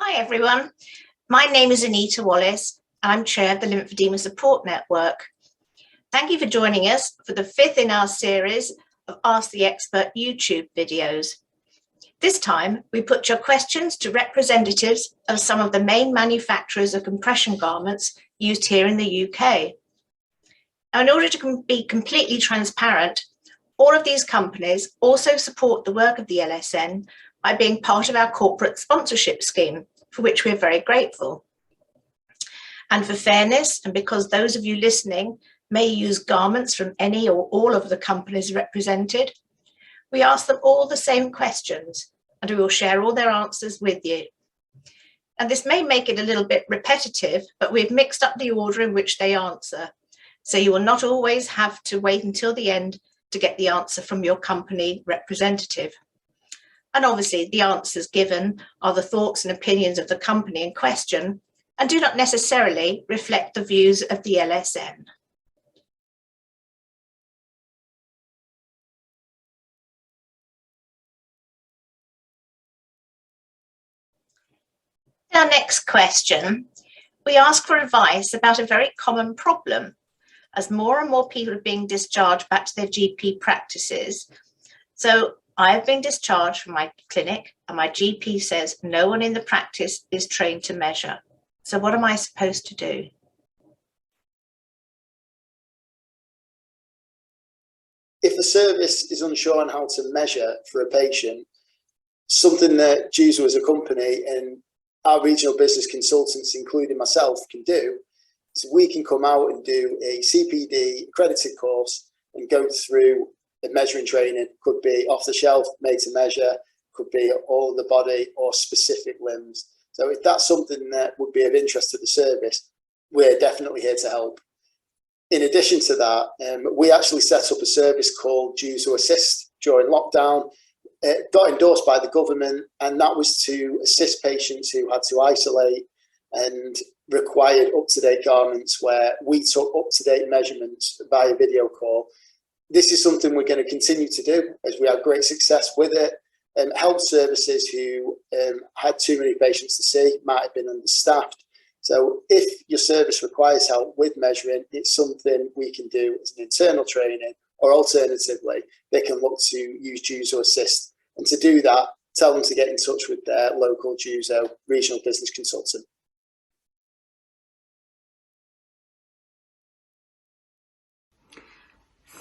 Hi everyone, my name is Anita Wallace and I'm Chair of the Lymphedema Support Network. Thank you for joining us for the fifth in our series of Ask the Expert YouTube videos. This time we put your questions to representatives of some of the main manufacturers of compression garments used here in the UK. Now, in order to be completely transparent, all of these companies also support the work of the LSN by being part of our corporate sponsorship scheme, for which we're very grateful. And for fairness, and because those of you listening may use garments from any or all of the companies represented, we ask them all the same questions, and we will share all their answers with you. And this may make it a little bit repetitive, but we've mixed up the order in which they answer. So you will not always have to wait until the end to get the answer from your company representative. And obviously the answers given are the thoughts and opinions of the company in question and do not necessarily reflect the views of the LSN. Our next question, we ask for advice about a very common problem as more and more people are being discharged back to their GP practices. So I've been discharged from my clinic and my GP says no one in the practice is trained to measure. So what am I supposed to do? If the service is unsure on how to measure for a patient, something that JUSO as a company and our regional business consultants, including myself, can do is we can come out and do a CPD accredited course and go through the measuring training. Could be off the shelf, made to measure, could be all of the body or specific limbs. So if that's something that would be of interest to the service, we're definitely here to help. In addition to that, we actually set up a service called JUSO Assist during lockdown. It got endorsed by the government, and that was to assist patients who had to isolate and required up-to-date garments, where we took up-to-date measurements via video call. This is something we're going to continue to do as we have great success with it. Health services who had too many patients to see might have been understaffed. So if your service requires help with measuring, it's something we can do as an internal training, or alternatively, they can look to use JUSO Assist. And to do that, tell them to get in touch with their local JUSO regional business consultant.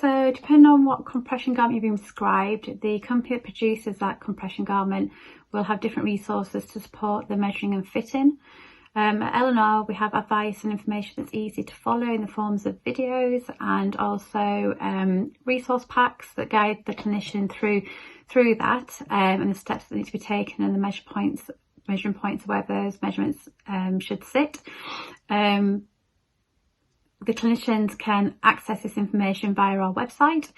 So depending on what compression garment you've been prescribed, the company that produces that compression garment will have different resources to support the measuring and fitting. At Eleanor, we have advice and information that's easy to follow in the forms of videos and also resource packs that guide the clinician through that and the steps that need to be taken and the measuring points where those measurements should sit. The clinicians can access this information via our website.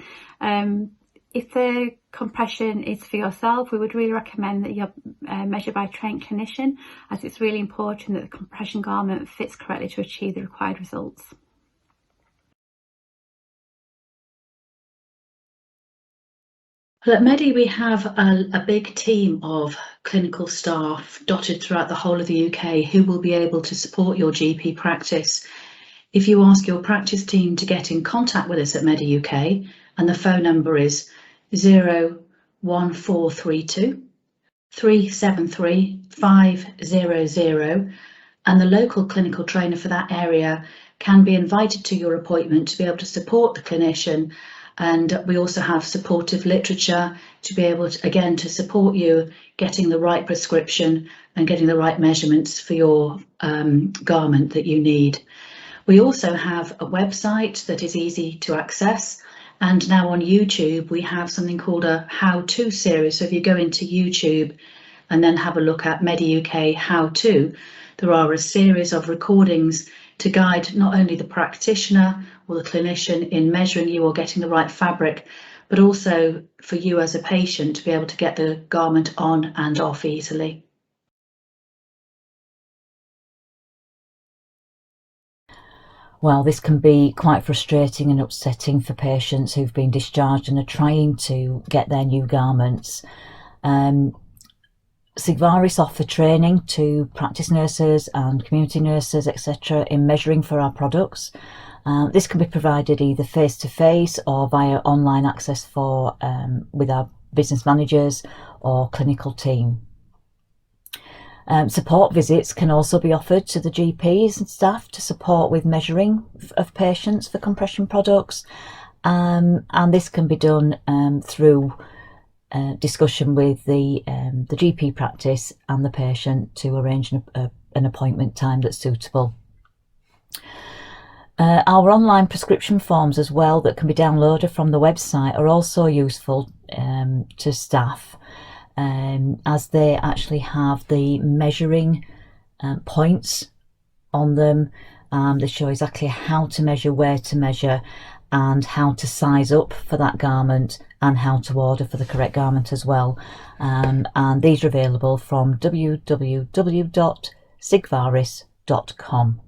If the compression is for yourself, we would really recommend that you're measured by a trained clinician, as it's really important that the compression garment fits correctly to achieve the required results. Well, at Medi, we have a big team of clinical staff dotted throughout the whole of the UK who will be able to support your GP practice. If you ask your practice team to get in contact with us at Medi UK, and the phone number is 01432 373 500, and the local clinical trainer for that area can be invited to your appointment to be able to support the clinician. And we also have supportive literature to be able to, again, to support you getting the right prescription and getting the right measurements for your garment that you need. We also have a website that is easy to access, and now on YouTube we have something called a how-to series. So if you go into YouTube and then have a look at Medi UK how-to, there are a series of recordings to guide not only the practitioner or the clinician in measuring you or getting the right fabric, but also for you as a patient to be able to get the garment on and off easily. Well, this can be quite frustrating and upsetting for patients who've been discharged and are trying to get their new garments. Sigvaris offer training to practice nurses and community nurses, etc., in measuring for our products. This can be provided either face-to-face or via online access for with our business managers or clinical team. Support visits can also be offered to the GPs and staff to support with measuring of patients for compression products, and this can be done through discussion with the GP practice and the patient to arrange an appointment time that's suitable. Our online prescription forms as well that can be downloaded from the website are also useful to staff, as they actually have the measuring points on them. They show exactly how to measure, where to measure, and how to size up for that garment and how to order for the correct garment as well. And these are available from www.sigvaris.com.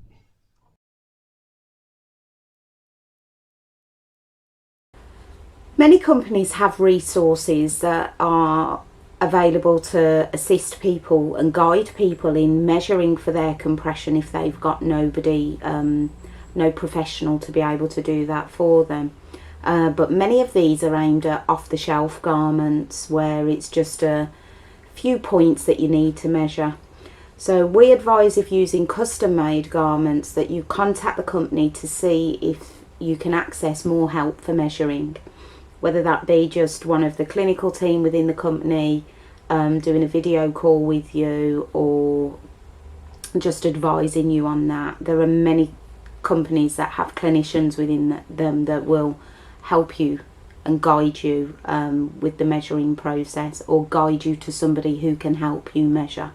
Many companies have resources that are available to assist people and guide people in measuring for their compression if they've got nobody, no professional to be able to do that for them. But many of these are aimed at off-the-shelf garments where it's just a few points that you need to measure. So we advise, if using custom-made garments, that you contact the company to see if you can access more help for measuring, whether that be just one of the clinical team within the company doing a video call with you, or just advising you on that. There are many companies that have clinicians within them that will help you and guide you with the measuring process, or guide you to somebody who can help you measure.